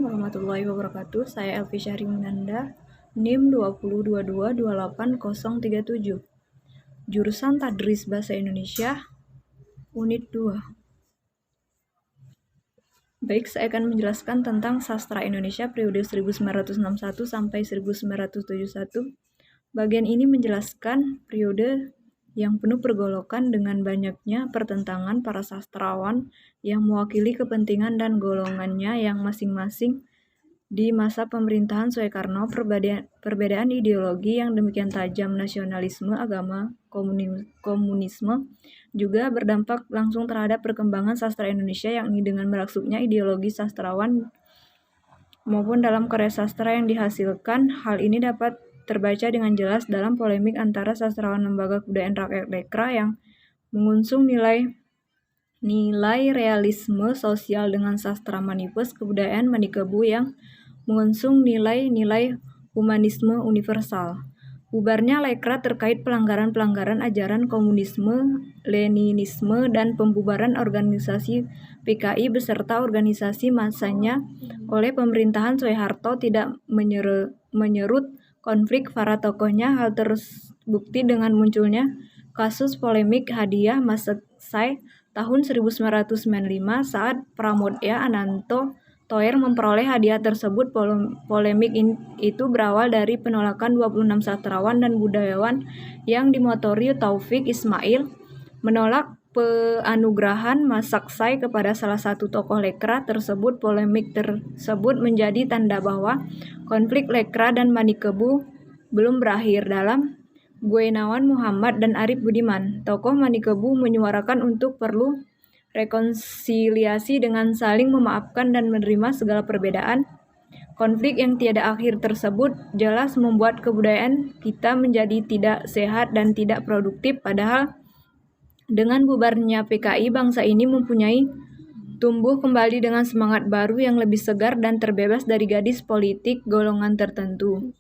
warahmatullahi wabarakatuh. Saya Elvi Syahriminanda, NIM 2022288037. Jurusan Tadris Bahasa Indonesia, Unit 2. Baik, saya akan menjelaskan tentang sastra Indonesia periode 1961 sampai 1971. Bagian ini menjelaskan periode yang penuh pergolakan dengan banyaknya pertentangan para sastrawan yang mewakili kepentingan dan golongannya yang masing-masing di masa pemerintahan Soekarno. Perbedaan ideologi yang demikian tajam, nasionalisme, agama, komunisme, juga berdampak langsung terhadap perkembangan sastra Indonesia, yakni dengan merangsuknya ideologi sastrawan maupun dalam karya sastra yang dihasilkan. Hal ini dapat terbaca dengan jelas dalam polemik antara sastrawan Lembaga Kebudayaan Rakyat Lekra yang mengusung nilai realisme sosial dengan sastra Manifest Kebudayaan Manikebu yang mengusung nilai-nilai humanisme universal. Bubarnya Lekra terkait pelanggaran-pelanggaran ajaran komunisme, Leninisme, dan pembubaran organisasi PKI beserta organisasi masanya oleh pemerintahan Soeharto tidak menyerut konflik para tokohnya. Hal terbukti dengan munculnya kasus polemik hadiah Maseksai tahun 1995 saat Pramodya Ananto Toer memperoleh hadiah tersebut. Polemik itu berawal dari penolakan 26 sastrawan dan budayawan yang dimotori Taufik Ismail menolak penganugerahan Maseksai kepada salah satu tokoh Lekra tersebut. Polemik tersebut menjadi tanda bahwa konflik Lekra dan Manikebu belum berakhir. Dalam Gunawan Muhammad dan Arif Budiman, tokoh Manikebu menyuarakan untuk perlu rekonsiliasi dengan saling memaafkan dan menerima segala perbedaan. Konflik yang tiada akhir tersebut jelas membuat kebudayaan kita menjadi tidak sehat dan tidak produktif. Padahal dengan bubarnya PKI, bangsa ini mempunyai tumbuh kembali dengan semangat baru yang lebih segar dan terbebas dari gadis politik golongan tertentu.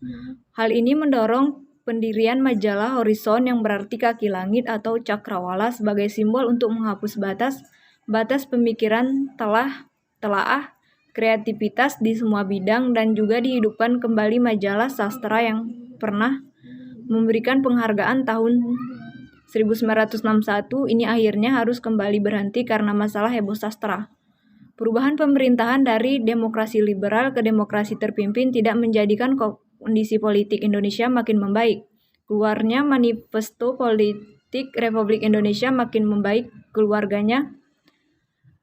Hal ini mendorong pendirian majalah Horizon yang berarti kaki langit atau cakrawala sebagai simbol untuk menghapus batas pemikiran, telaah, kreativitas di semua bidang, dan juga dihidupkan kembali majalah sastra yang pernah memberikan penghargaan tahun 1961 ini akhirnya harus kembali berhenti karena masalah heboh sastra. Perubahan pemerintahan dari demokrasi liberal ke demokrasi terpimpin tidak menjadikan kondisi politik Indonesia makin membaik. Keluarnya Manifesto Politik Republik Indonesia makin membaik keluarganya.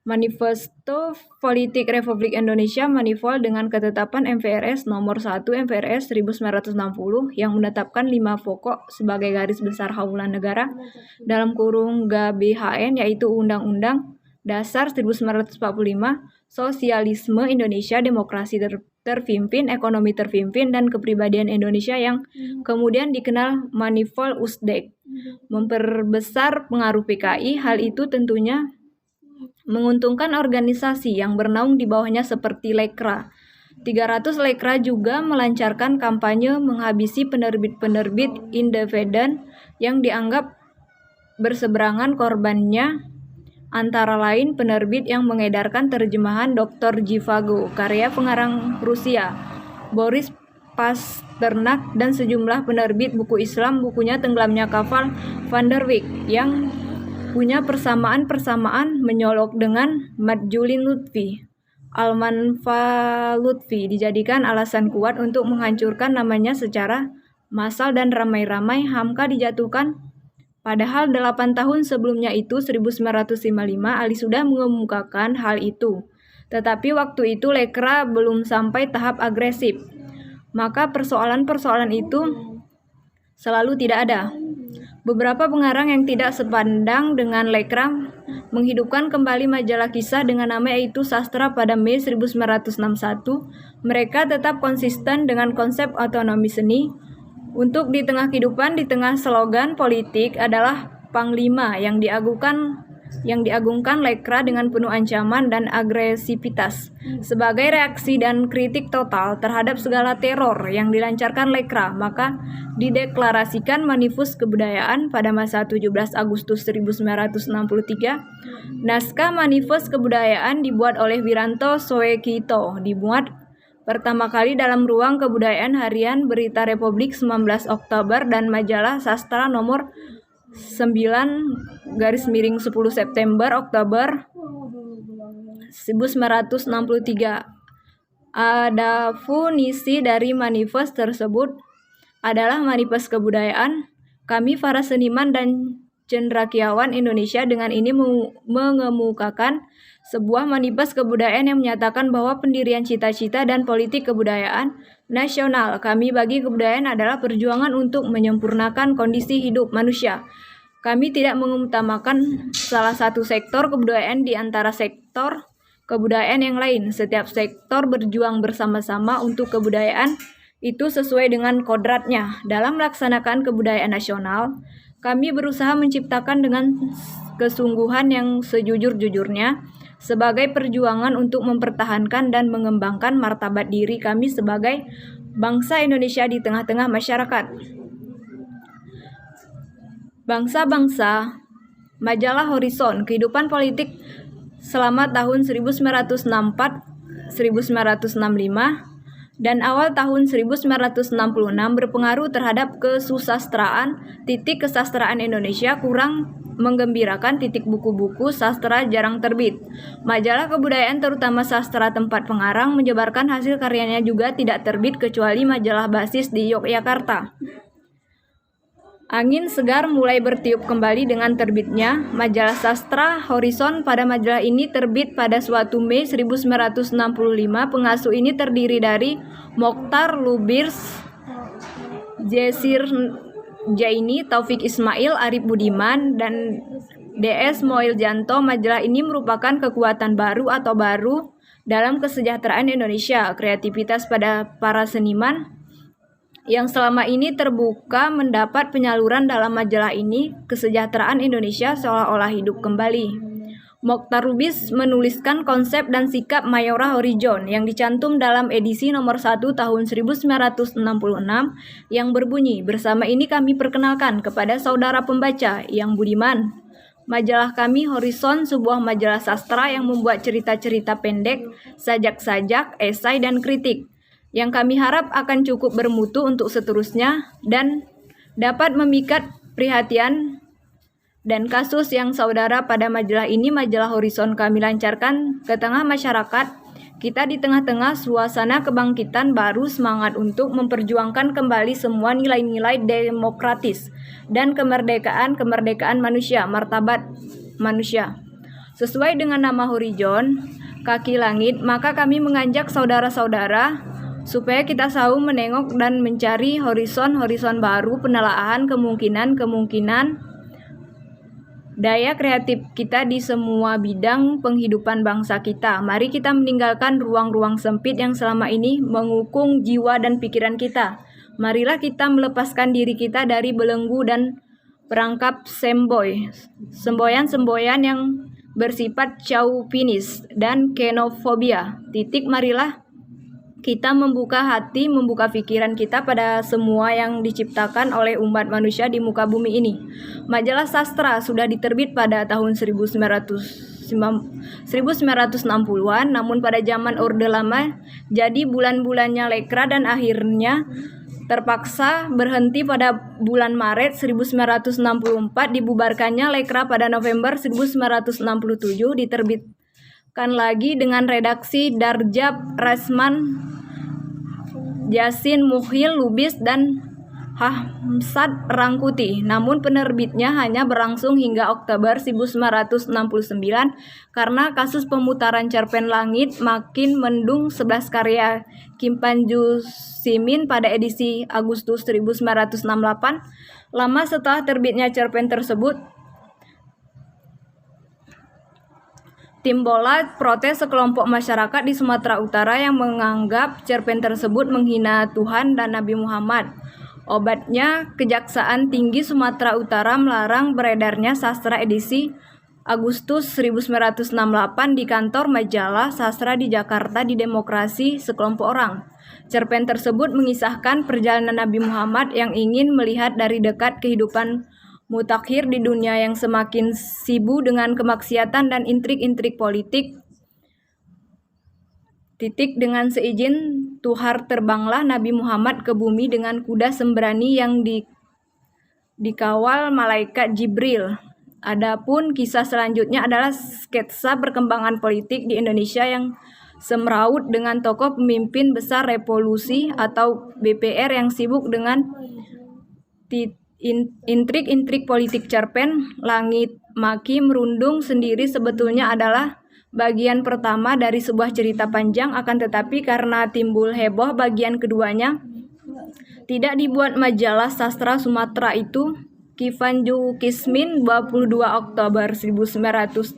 Manifesto Politik Republik Indonesia Manifol dengan ketetapan MPRS nomor 1 MPRS 1960 yang menetapkan 5 pokok sebagai garis besar haluan negara dalam kurung GBHN, yaitu Undang-Undang Dasar 1945, Sosialisme Indonesia, Demokrasi terpimpin, Ekonomi terpimpin, dan Kepribadian Indonesia yang kemudian dikenal Manifol Usdek. Memperbesar pengaruh PKI, hal itu tentunya menguntungkan organisasi yang bernaung di bawahnya seperti Lekra. 300 Lekra juga melancarkan kampanye menghabisi penerbit-penerbit independen yang dianggap berseberangan. Korbannya antara lain penerbit yang mengedarkan terjemahan Dr. Zhivago, karya pengarang Rusia, Boris Pasternak, dan sejumlah penerbit buku Islam. Bukunya Tenggelamnya Kapal Van der Wijk yang punya persamaan menyolok dengan Madjulin Lutfi, Almanfa Lutfi dijadikan alasan kuat untuk menghancurkan namanya secara massal dan ramai-ramai. Hamka dijatuhkan. Padahal 8 tahun sebelumnya itu 1955 Ali sudah mengemukakan hal itu. Tetapi waktu itu Lekra belum sampai tahap agresif. Maka persoalan-persoalan itu selalu tidak ada. Beberapa pengarang yang tidak sepandang dengan Lekra menghidupkan kembali majalah kisah dengan nama yaitu Sastra pada Mei 1961. Mereka tetap konsisten dengan konsep otonomi seni. Untuk di tengah kehidupan, di tengah slogan politik adalah Panglima yang diagungkan Lekra dengan penuh ancaman dan agresivitas. Sebagai reaksi dan kritik total terhadap segala teror yang dilancarkan Lekra, maka dideklarasikan Manifest Kebudayaan pada masa 17 Agustus 1963. Naskah Manifest Kebudayaan dibuat oleh Wiranto Soekito, dimuat pertama kali dalam Ruang Kebudayaan Harian Berita Republik 19 Oktober dan Majalah Sastra nomor 9/10 September Oktober 1963. Definisi dari manifest tersebut adalah manifest kebudayaan. Kami para seniman dan cendekiawan Indonesia dengan ini mengemukakan sebuah manifest kebudayaan yang menyatakan bahwa pendirian cita-cita dan politik kebudayaan nasional kami bagi kebudayaan adalah perjuangan untuk menyempurnakan kondisi hidup manusia. Kami tidak mengutamakan salah satu sektor kebudayaan di antara sektor kebudayaan yang lain. Setiap sektor berjuang bersama-sama untuk kebudayaan itu sesuai dengan kodratnya. Dalam melaksanakan kebudayaan nasional, kami berusaha menciptakan dengan kesungguhan yang sejujur-jujurnya sebagai perjuangan untuk mempertahankan dan mengembangkan martabat diri kami sebagai bangsa Indonesia di tengah-tengah masyarakat. Bangsa-bangsa, Majalah Horizon, kehidupan politik selama tahun 1964-1965 dan awal tahun 1966 berpengaruh terhadap kesusastraan. Titik kesastraan Indonesia kurang menggembirakan. Titik buku-buku sastra jarang terbit. Majalah kebudayaan terutama sastra tempat pengarang menyebarkan hasil karyanya juga tidak terbit kecuali majalah basis di Yogyakarta. Angin segar mulai bertiup kembali dengan terbitnya majalah sastra Horizon. Pada majalah ini terbit pada suatu Mei 1965. Pengasuh ini terdiri dari Mokhtar Lubis, Jesir Jaini, Taufik Ismail, Arif Budiman, dan DS Moiljanto. Majalah ini merupakan kekuatan baru atau baru dalam kesejahteraan Indonesia. Kreativitas pada para seniman yang selama ini terbuka mendapat penyaluran dalam majalah ini. Kesejahteraan Indonesia seolah-olah hidup kembali. Mokhtar Lubis menuliskan konsep dan sikap Mayora Horizon yang dicantum dalam edisi nomor 1 tahun 1966 yang berbunyi, "Bersama ini kami perkenalkan kepada saudara pembaca yang budiman. Majalah kami Horizon, sebuah majalah sastra yang membuat cerita-cerita pendek, sajak-sajak, esai, dan kritik yang kami harap akan cukup bermutu untuk seterusnya dan dapat memikat perhatian dan kasus yang saudara pada majalah ini, Majalah Horizon, kami lancarkan ke tengah masyarakat kita di tengah-tengah suasana kebangkitan baru, semangat untuk memperjuangkan kembali semua nilai-nilai demokratis dan kemerdekaan manusia, martabat manusia. Sesuai dengan nama Horizon, kaki langit, maka kami mengajak saudara-saudara supaya kita selalu menengok dan mencari horizon baru, penelaahan kemungkinan daya kreatif kita di semua bidang penghidupan bangsa kita. Mari kita meninggalkan ruang-ruang sempit yang selama ini mengukung jiwa dan pikiran kita. Marilah kita melepaskan diri kita dari belenggu dan perangkap semboyan-semboyan yang bersifat chauvinis dan xenofobia. Marilah kita membuka hati, membuka pikiran kita pada semua yang diciptakan oleh umat manusia di muka bumi ini. Majalah sastra sudah diterbit pada tahun 1960-an, namun pada zaman Orde Lama jadi bulan-bulannya lekra dan akhirnya terpaksa berhenti pada bulan Maret 1964. Dibubarkannya lekra pada November 1967, diterbitkan lagi dengan redaksi Darjab Rasman, Yasin Mukhil Lubis, dan Hamsad Rangkuti. Namun penerbitnya hanya berlangsung hingga Oktober 1969 karena kasus pemutaran cerpen Langit Makin Mendung 11 karya Kim Panju Simin pada edisi Agustus 1968. Lama setelah terbitnya cerpen tersebut, timbullah protes sekelompok masyarakat di Sumatera Utara yang menganggap cerpen tersebut menghina Tuhan dan Nabi Muhammad. Obatnya, Kejaksaan Tinggi Sumatera Utara melarang beredarnya sastra edisi Agustus 1968 di kantor majalah sastra di Jakarta di Demokrasi sekelompok orang. Cerpen tersebut mengisahkan perjalanan Nabi Muhammad yang ingin melihat dari dekat kehidupan mutakhir di dunia yang semakin sibuk dengan kemaksiatan dan intrik-intrik politik. Dengan seizin Tuhar terbanglah Nabi Muhammad ke bumi dengan kuda sembrani yang dikawal malaikat Jibril. Adapun kisah selanjutnya adalah sketsa perkembangan politik di Indonesia yang semraut dengan tokoh pemimpin besar revolusi atau BPR yang sibuk dengan intrik-intrik politik. Cerpen Langit Maki Merundung sendiri sebetulnya adalah bagian pertama dari sebuah cerita panjang, akan tetapi karena timbul heboh bagian keduanya tidak dibuat majalah sastra Sumatera itu. Kifanju Kismin 22 Oktober 1966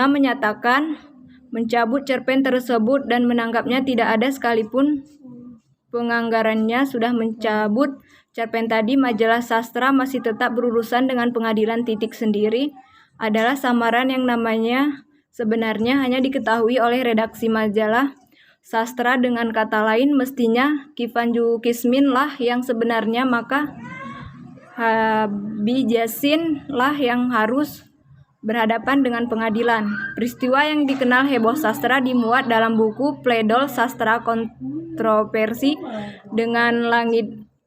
menyatakan mencabut cerpen tersebut dan menanggapnya tidak ada sekalipun penganggarannya sudah mencabut cerpen tadi. Majalah sastra masih tetap berurusan dengan pengadilan. Sendiri adalah samaran yang namanya sebenarnya hanya diketahui oleh redaksi majalah sastra. Dengan kata lain, mestinya Kifanju Kismin lah yang sebenarnya, maka Habib Yasin lah yang harus berhadapan dengan pengadilan. Peristiwa yang dikenal heboh sastra dimuat dalam buku Pledol Sastra Kontroversi dengan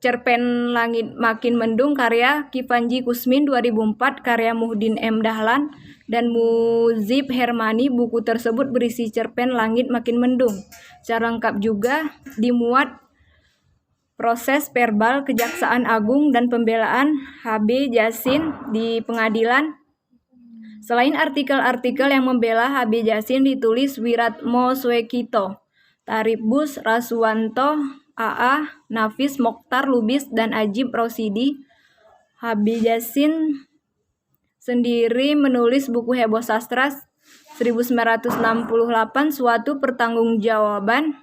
cerpen Langit Makin Mendung karya Kifanju Kismin 2004, karya Muhdin M. Dahlan dan Muzib Hermani. Buku tersebut berisi cerpen Langit Makin Mendung. Secara lengkap juga dimuat proses verbal Kejaksaan Agung dan pembelaan Habib Yasin di pengadilan. Selain artikel-artikel yang membela Habib Yasin ditulis Wiratmo Swekito, Taribus Raswanto, AA, Nafis Mokhtar Lubis, dan Ajib Rosidi. Habib Yasin sendiri menulis buku heboh sastra 1968 Suatu Pertanggungjawaban.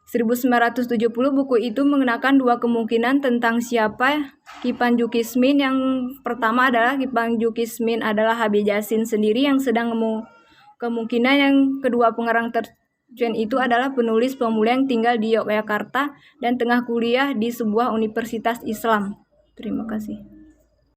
1970 buku itu mengenakan dua kemungkinan tentang siapa Kifanju Kismin. Yang pertama adalah Kifanju Kismin adalah Habib Yasin sendiri, yang sedang kemungkinan yang kedua pengarang cerpen itu adalah penulis pemula yang tinggal di Yogyakarta dan tengah kuliah di sebuah universitas Islam. Terima kasih.